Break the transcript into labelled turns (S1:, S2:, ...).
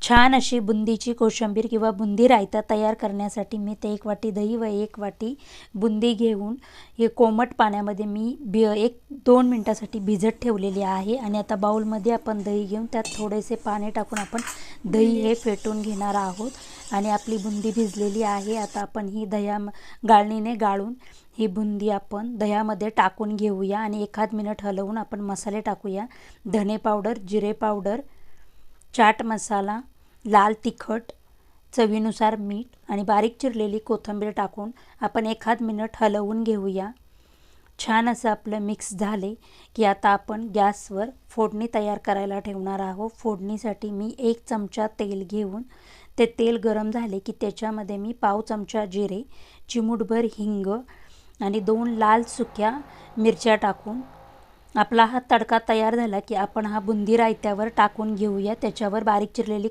S1: छान अशी बुंदीची कोशिंबीर किंवा बुंदी रायता तयार करण्यासाठी मी ते 1 वाटी दही व 1 वाटी बुंदी घेऊन हे कोमट पाण्यामध्ये मी 1-2 मिनिटासाठी भिजत ठेवलेली आहे। आणि आता बाउलमध्ये आपण दही घेऊन त्यात थोडेसे पाणी टाकून आपण दही हे फेटून घेणार आहोत। आणि आपली बुंदी भिजलेली आहे। आता आपण ही गाळणीने गाळून ही बुंदी आपण दह्यामध्ये टाकून घेऊया आणि एखाद मिनिट हलवून आपण मसाले टाकूया। धने पावडर, जिरे पावडर, चाट मसाला, लाल तिखट, चवीनुसार मीठ आणि बारीक चिरलेली कोथिंबीर टाकून आपण एखाद मिनिट हलवून घेऊया। छान असं आपलं मिक्स झाले की आता आपण गॅसवर फोडणी तयार करायला ठेवणार आहोत। फोडणीसाठी मी 1 चमचा तेल घेऊन ते तेल गरम झाले की त्याच्यामध्ये मी पाव चमचा जिरे, चिमूटभर हिंग आणि 2 लाल सुक्या मिरच्या टाकून आपला हा तडका तयार झाला की आपण हा बुंदी रायत्यावर टाकून घेऊया। त्याच्यावर बारीक चिरलेली